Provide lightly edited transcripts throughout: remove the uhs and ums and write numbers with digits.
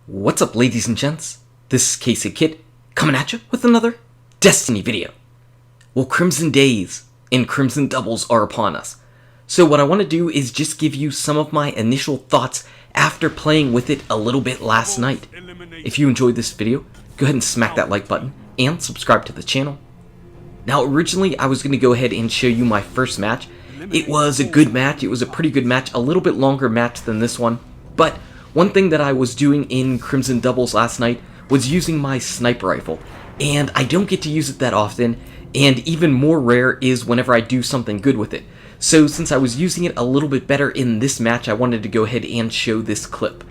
What's up, ladies and gents? This is Casey Kid, coming at you with another Destiny video. Well, Crimson Days and Crimson Doubles are upon us. So what I want to do is just give you some of my initial thoughts after playing with it a little bit last night. If you enjoyed this video, go ahead and smack that like button and subscribe to the channel. Now, originally I was going to go ahead and show you my first match. It was a good match. It was a pretty good match, a little bit longer match than this one, but one thing that I was doing in Crimson Doubles last night was using my sniper rifle, and I don't get to use it that often, and even more rare is whenever I do something good with it. So since I was using it a little bit better in this match, I wanted to go ahead and show this clip.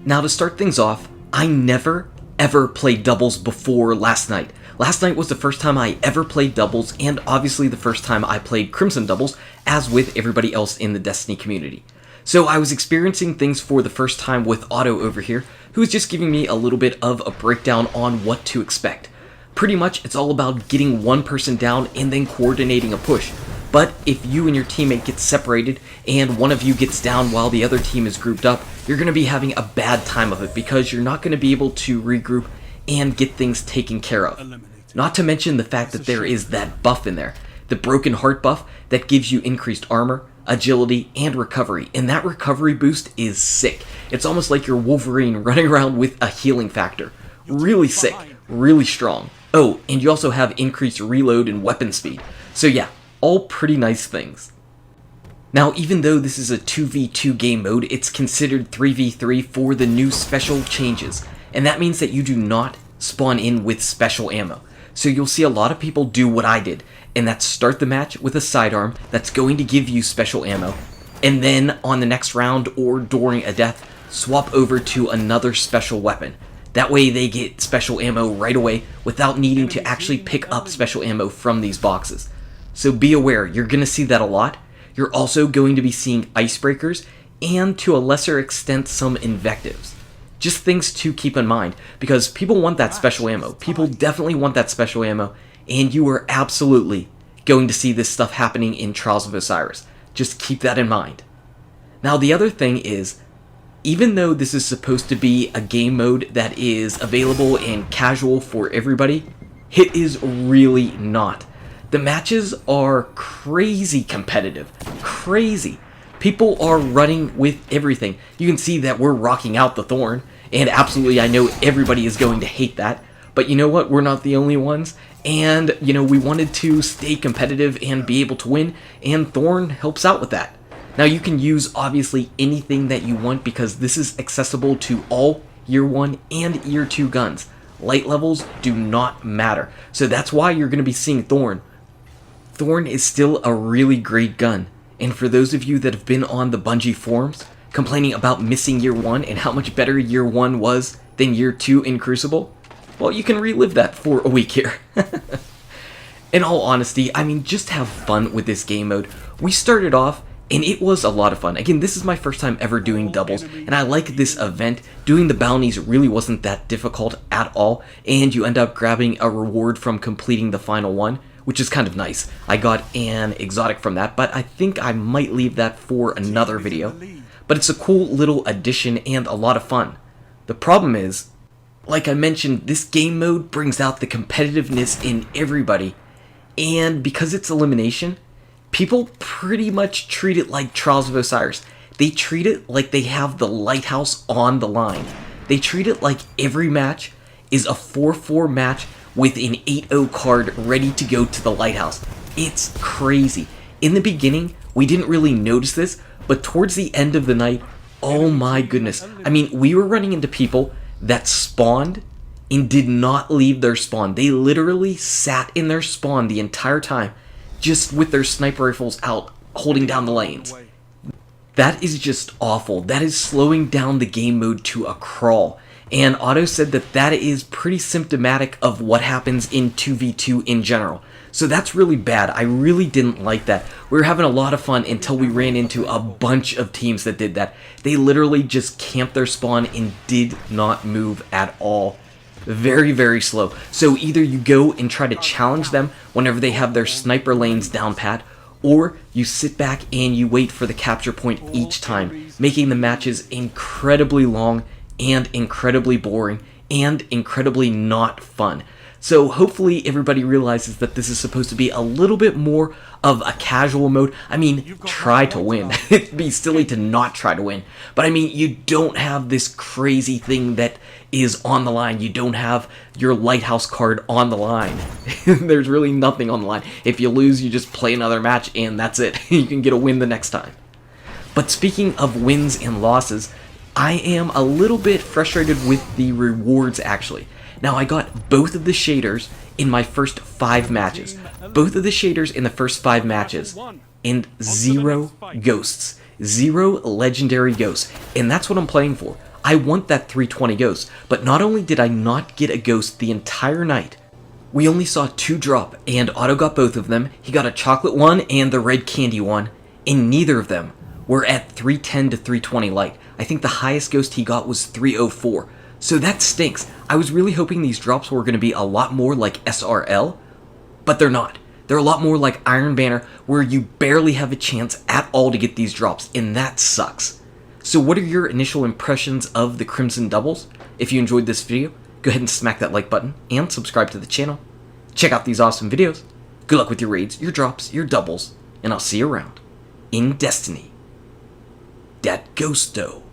Now, to start things off, I never ever played doubles before last night. Last night was the first time I ever played doubles, and obviously the first time I played Crimson Doubles, as with everybody else in the Destiny community. So I was experiencing things for the first time with Otto over here, who was just giving me a little bit of a breakdown on what to expect. Pretty much, it's all about getting one person down and then coordinating a push. But if you and your teammate get separated and one of you gets down while the other team is grouped up, you're going to be having a bad time of it because you're not going to be able to regroup and get things taken care of. Not to mention the fact that there is that buff in there, the Broken Heart buff that gives you increased armor, agility, and recovery, and that recovery boost is sick. It's almost like you're Wolverine running around with a healing factor. Really sick, really strong. Oh, and you also have increased reload and weapon speed. So yeah, all pretty nice things. Now, even though this is a 2v2 game mode, it's considered 3v3 for the new special changes, and that means that you do not spawn in with special ammo. So you'll see a lot of people do what I did, and that's start the match with a sidearm that's going to give you special ammo, and then on the next round or during a death, swap over to another special weapon. That way they get special ammo right away without needing to actually pick up special ammo from these boxes. So be aware, you're going to see that a lot. You're also going to be seeing icebreakers, and to a lesser extent some invectives. Just things to keep in mind, because people want that special ammo. People definitely want that special ammo, and you are absolutely going to see this stuff happening in Trials of Osiris. Just keep that in mind. Now, the other thing is, even though this is supposed to be a game mode that is available and casual for everybody, it is really not. The matches are crazy competitive. Crazy. People are running with everything. You can see that we're rocking out the Thorn, and absolutely I know everybody is going to hate that, but you know what, we're not the only ones, and you know, we wanted to stay competitive and be able to win, and Thorn helps out with that. Now, you can use obviously anything that you want because this is accessible to all Year 1 and Year 2 guns. Light levels do not matter, so that's why you're going to be seeing Thorn. Thorn is still a really great gun. And for those of you that have been on the Bungie forums, complaining about missing Year 1 and how much better Year 1 was than Year 2 in Crucible, well, you can relive that for a week here. In all honesty, I mean, just have fun with this game mode. We started off, and it was a lot of fun. Again, this is my first time ever doing doubles, and I like this event. Doing the bounties really wasn't that difficult at all, and you end up grabbing a reward from completing the final one, which is kind of nice. I got an exotic from that, but I think I might leave that for another video. But it's a cool little addition and a lot of fun. The problem is, like I mentioned, this game mode brings out the competitiveness in everybody, and because it's Elimination, people pretty much treat it like Trials of Osiris. They treat it like they have the lighthouse on the line. They treat it like every match is a 4-4 match with an 8-0 card ready to go to the lighthouse. It's crazy. In the beginning, we didn't really notice this, but towards the end of the night, oh my goodness. I mean, we were running into people that spawned and did not leave their spawn. They literally sat in their spawn the entire time, just with their sniper rifles out, holding down the lanes. That is just awful. That is slowing down the game mode to a crawl. And Otto said that that is pretty symptomatic of what happens in 2v2 in general. So that's really bad. I really didn't like that. We were having a lot of fun until we ran into a bunch of teams that did that. They literally just camped their spawn and did not move at all. Very, very slow. So either you go and try to challenge them whenever they have their sniper lanes down pat, or you sit back and you wait for the capture point each time, making the matches incredibly long and incredibly boring and incredibly not fun. So hopefully everybody realizes that this is supposed to be a little bit more of a casual mode. I mean, try to win. It'd be silly to not try to win. But I mean, you don't have this crazy thing that is on the line. You don't have your lighthouse card on the line. There's really nothing on the line. If you lose, you just play another match and that's it. You can get a win the next time. But speaking of wins and losses, I am a little bit frustrated with the rewards actually. Now, I got both of the shaders in my first 5 matches. Both of the shaders in the first 5 matches. And 0 ghosts. 0 legendary ghosts. And that's what I'm playing for. I want that 320 ghosts. But not only did I not get a ghost the entire night, we only saw 2 drop, and Otto got both of them. He got a chocolate one and the red candy one, and neither of them were at 310 to 320 light. I think the highest ghost he got was 304. So that stinks. I was really hoping these drops were going to be a lot more like SRL, but they're not. They're a lot more like Iron Banner, where you barely have a chance at all to get these drops, and that sucks. So what are your initial impressions of the Crimson Doubles? If you enjoyed this video, go ahead and smack that like button, and subscribe to the channel. Check out these awesome videos. Good luck with your raids, your drops, your doubles, and I'll see you around in Destiny. Dat Ghosto.